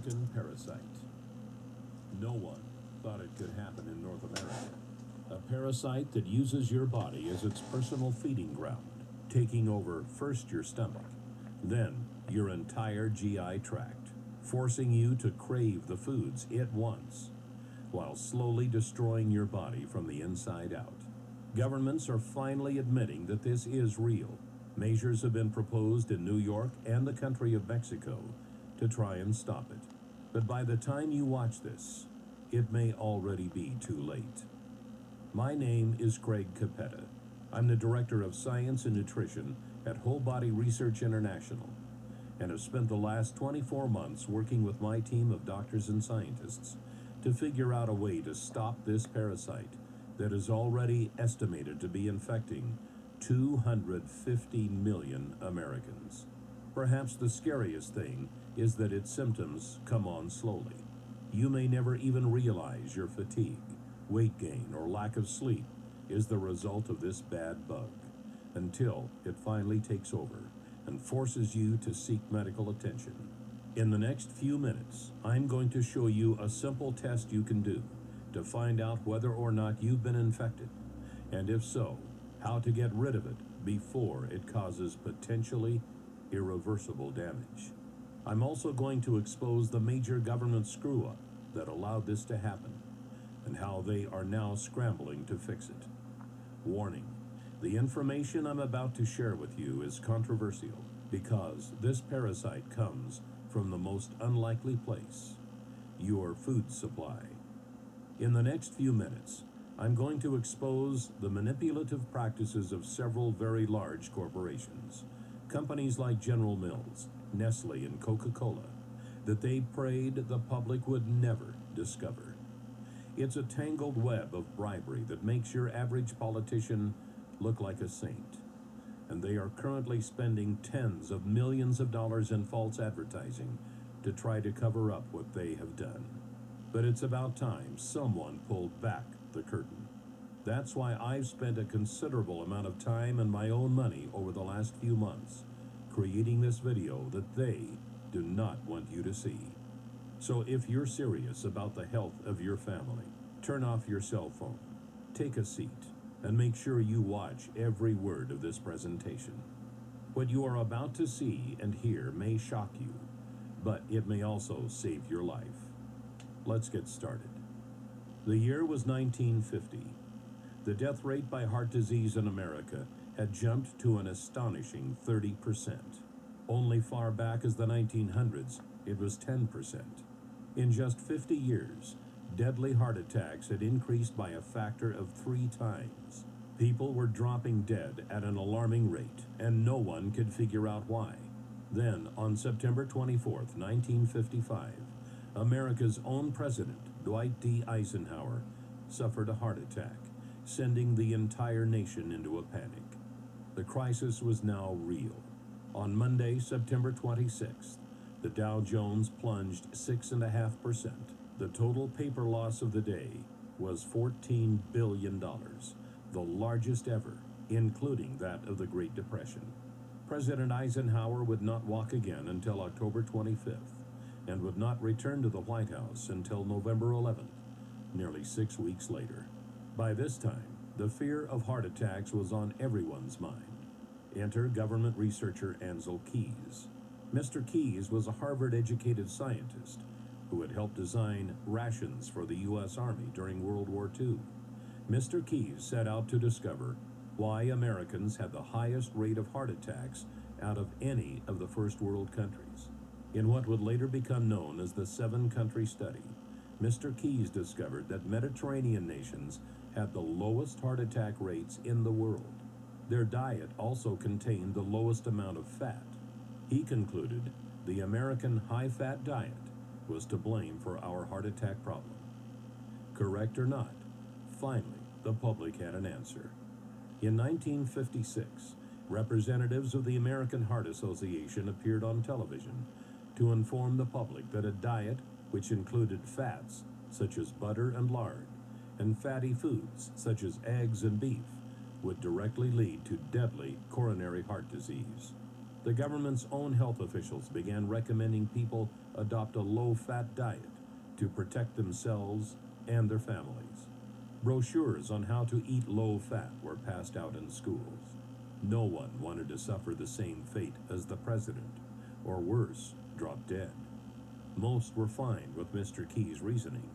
American parasite. No one thought it could happen in North America. A parasite that uses your body as its personal feeding ground, taking over first your stomach, then your entire GI tract, forcing you to crave the foods it wants, while slowly destroying your body from the inside out. Governments are finally admitting that this is real. Measures have been proposed in New York and the country of Mexico to try and stop it. But by the time you watch this, it may already be too late. My name is Craig Capetta. I'm the Director of Science and Nutrition at Whole Body Research International, and have spent the last 24 months working with my team of doctors and scientists to figure out a way to stop this parasite that is already estimated to be infecting 250 million Americans. Perhaps the scariest thing is that its symptoms come on slowly. You may never even realize your fatigue, weight gain, or lack of sleep is the result of this bad bug, until it finally takes over and forces you to seek medical attention. In the next few minutes, I'm going to show you a simple test you can do to find out whether or not you've been infected, and if so, how to get rid of it before it causes potentially irreversible damage. I'm also going to expose the major government screw-up that allowed this to happen, and how they are now scrambling to fix it. Warning: the information I'm about to share with you is controversial because this parasite comes from the most unlikely place, your food supply. In the next few minutes, I'm going to expose the manipulative practices of several very large corporations, companies like General Mills, Nestle, and Coca-Cola, that they prayed the public would never discover. It's a tangled web of bribery that makes your average politician look like a saint, and they are currently spending tens of millions of dollars in false advertising to try to cover up what they have done. But it's about time someone pulled back the curtain. That's why I've spent a considerable amount of time and my own money over the last few months creating this video that they do not want you to see. So if you're serious about the health of your family, turn off your cell phone, take a seat, and make sure you watch every word of this presentation. What you are about to see and hear may shock you, but it may also save your life. Let's get started. The year was 1950. The death rate by heart disease in America had jumped to an astonishing 30%. Only far back as the 1900s, it was 10%. In just 50 years, deadly heart attacks had increased by a factor of 3 times. People were dropping dead at an alarming rate, and no one could figure out why. Then, on September 24th, 1955, America's own president, Dwight D. Eisenhower, suffered a heart attack, sending the entire nation into a panic. The crisis was now real. On Monday, September 26th, the Dow Jones plunged 6.5%. The total paper loss of the day was $14 billion, the largest ever, including that of the Great Depression. President Eisenhower would not walk again until October 25th, and would not return to the White House until November 11th, nearly 6 weeks later. By this time, the fear of heart attacks was on everyone's mind. Enter government researcher Ansel Keys. Mr. Keys was a Harvard-educated scientist who had helped design rations for the U.S. Army during World War II. Mr. Keys set out to discover why Americans had the highest rate of heart attacks out of any of the first world countries. In what would later become known as the 7-country study, Mr. Keys discovered that Mediterranean nations had the lowest heart attack rates in the world. Their diet also contained the lowest amount of fat. He concluded the American high-fat diet was to blame for our heart attack problem. Correct or not, finally, the public had an answer. In 1956, representatives of the American Heart Association appeared on television to inform the public that a diet which included fats, such as butter and lard, and fatty foods, such as eggs and beef, would directly lead to deadly coronary heart disease. The government's own health officials began recommending people adopt a low-fat diet to protect themselves and their families. Brochures on how to eat low-fat were passed out in schools. No one wanted to suffer the same fate as the president, or worse, drop dead. Most were fine with Mr. Key's reasoning.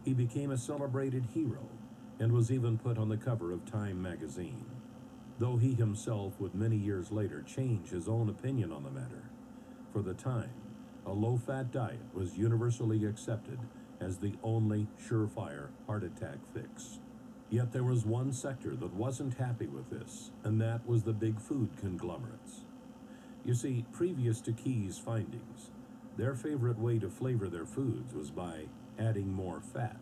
He became a celebrated hero and was even put on the cover of Time magazine, though he himself would many years later change his own opinion on the matter. For the time, a low-fat diet was universally accepted as the only surefire heart attack fix. Yet there was one sector that wasn't happy with this, and that was the big food conglomerates. You see, previous to Key's findings, their favorite way to flavor their foods was by adding more fat.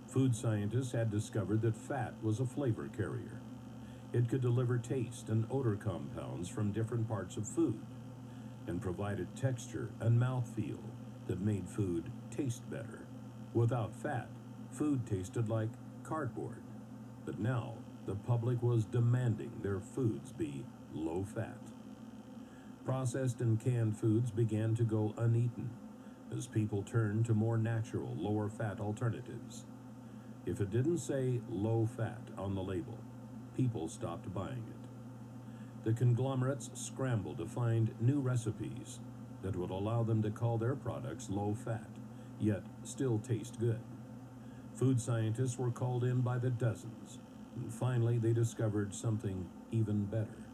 Food scientists had discovered that fat was a flavor carrier. It could deliver taste and odor compounds from different parts of food, and provided texture and mouthfeel that made food taste better. Without fat, food tasted like cardboard. But now, the public was demanding their foods be low-fat. Processed and canned foods began to go uneaten as people turned to more natural, lower-fat alternatives. If it didn't say low-fat on the label, people stopped buying it. The conglomerates scrambled to find new recipes that would allow them to call their products low-fat, yet still taste good. Food scientists were called in by the dozens, and finally they discovered something even better.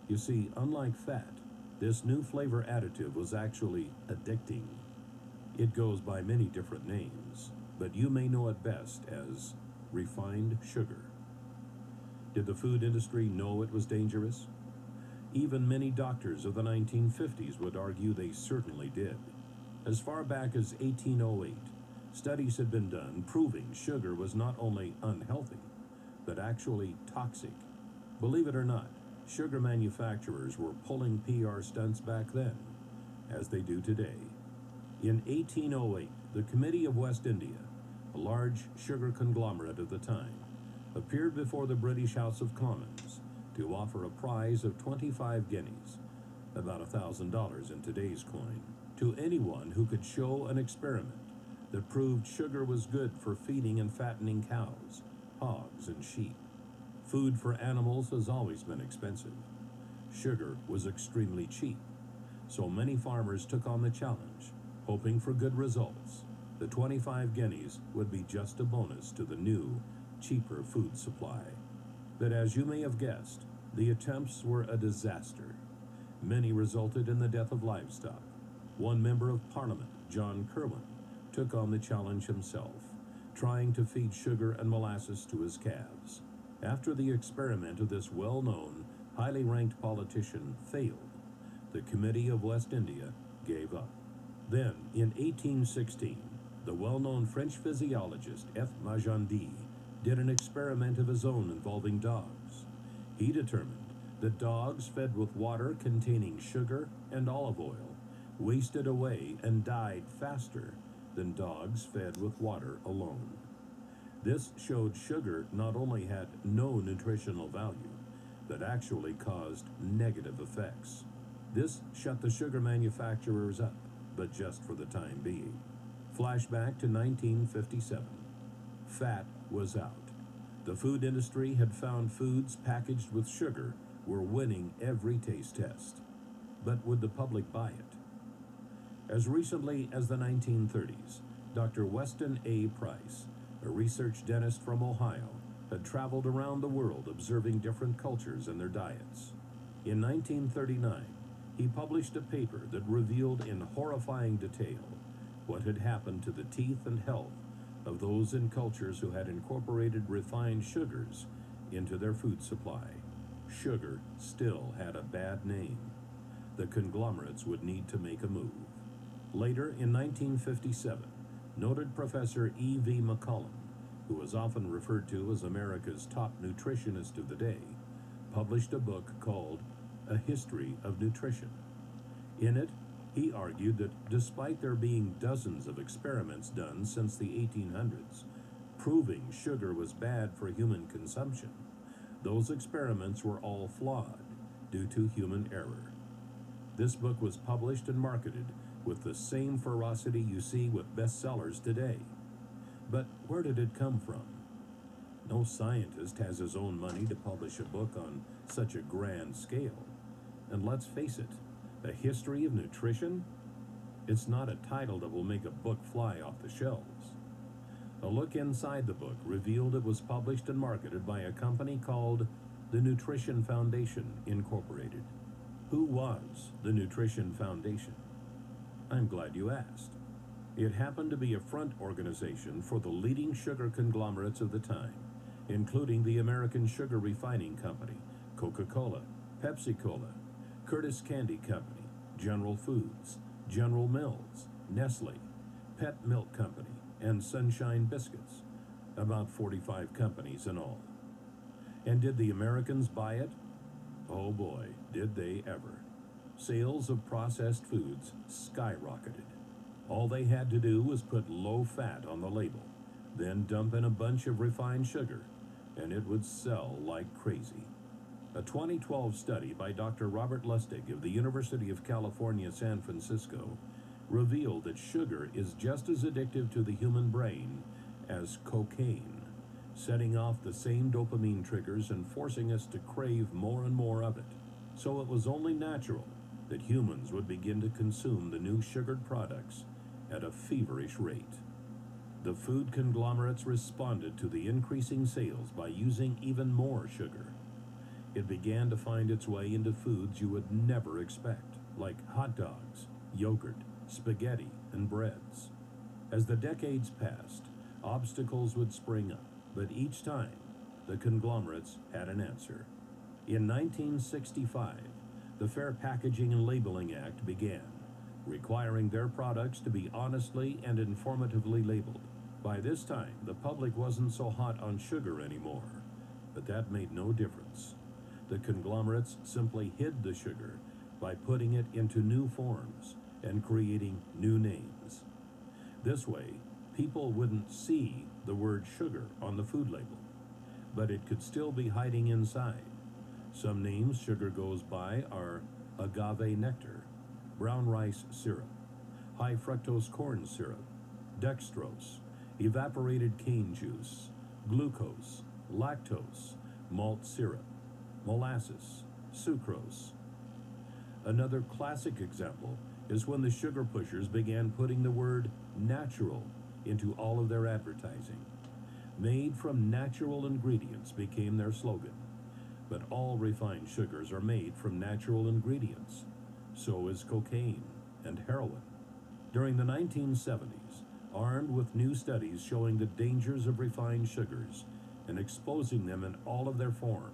You see, unlike fat, this new flavor additive was actually addicting. It goes by many different names, but you may know it best as refined sugar. Did the food industry know it was dangerous? Even many doctors of the 1950s would argue they certainly did. As far back as 1808, studies had been done proving sugar was not only unhealthy, but actually toxic. Believe it or not, sugar manufacturers were pulling PR stunts back then, as they do today. In 1808, the Committee of West India, a large sugar conglomerate of the time, appeared before the British House of Commons to offer a prize of 25 guineas, about $1,000 in today's coin, to anyone who could show an experiment that proved sugar was good for feeding and fattening cows, hogs, and sheep. Food for animals has always been expensive. Sugar was extremely cheap, so many farmers took on the challenge, hoping for good results. The 25 guineas would be just a bonus to the new, cheaper food supply. But as you may have guessed, the attempts were a disaster. Many resulted in the death of livestock. One member of Parliament, John Kirwan, took on the challenge himself, trying to feed sugar and molasses to his calves. After the experiment of this well-known, highly ranked politician failed, the Committee of West India gave up. Then, in 1816, the well-known French physiologist F. Magendie did an experiment of his own involving dogs. He determined that dogs fed with water containing sugar and olive oil wasted away and died faster than dogs fed with water alone. This showed sugar not only had no nutritional value, but actually caused negative effects. This shut the sugar manufacturers up, but just for the time being. Flashback to 1957. Fat was out. The food industry had found foods packaged with sugar were winning every taste test. But would the public buy it? As recently as the 1930s, Dr. Weston A. Price, a research dentist from Ohio, had traveled around the world observing different cultures and their diets. In 1939, he published a paper that revealed in horrifying detail what had happened to the teeth and health of those in cultures who had incorporated refined sugars into their food supply. Sugar still had a bad name. The conglomerates would need to make a move. Later, in 1957, noted Professor E.V. McCollum, who was often referred to as America's top nutritionist of the day, published a book called A History of Nutrition. In it, he argued that despite there being dozens of experiments done since the 1800s, proving sugar was bad for human consumption, those experiments were all flawed due to human error. This book was published and marketed with the same ferocity you see with bestsellers today. But where did it come from? No scientist has his own money to publish a book on such a grand scale. And let's face it, a history of nutrition? It's not a title that will make a book fly off the shelves. A look inside the book revealed it was published and marketed by a company called the Nutrition Foundation, Incorporated. Who was the Nutrition Foundation? I'm glad you asked. It happened to be a front organization for the leading sugar conglomerates of the time, including the American Sugar Refining Company, Coca-Cola, Pepsi-Cola, Curtis Candy Company, General Foods, General Mills, Nestle, Pet Milk Company, and Sunshine Biscuits, about 45 companies in all. And did the Americans buy it? Oh boy, did they ever. Sales of processed foods skyrocketed. All they had to do was put low fat on the label, then dump in a bunch of refined sugar, and it would sell like crazy. A 2012 study by Dr. Robert Lustig of the University of California, San Francisco, revealed that sugar is just as addictive to the human brain as cocaine, setting off the same dopamine triggers and forcing us to crave more and more of it. So it was only natural that humans would begin to consume the new sugared products at a feverish rate. The food conglomerates responded to the increasing sales by using even more sugar. It began to find its way into foods you would never expect, like hot dogs, yogurt, spaghetti, and breads. As the decades passed, obstacles would spring up, but each time, the conglomerates had an answer. In 1965, the Fair Packaging and Labeling Act began, requiring their products to be honestly and informatively labeled. By this time, the public wasn't so hot on sugar anymore, but that made no difference. The conglomerates simply hid the sugar by putting it into new forms and creating new names. This way, people wouldn't see the word sugar on the food label, but it could still be hiding inside. Some names sugar goes by are agave nectar, brown rice syrup, high fructose corn syrup, dextrose, evaporated cane juice, glucose, lactose, malt syrup, molasses, sucrose. Another classic example is when the sugar pushers began putting the word natural into all of their advertising. Made from natural ingredients became their slogan. But all refined sugars are made from natural ingredients. So is cocaine and heroin. During the 1970s, armed with new studies showing the dangers of refined sugars and exposing them in all of their forms,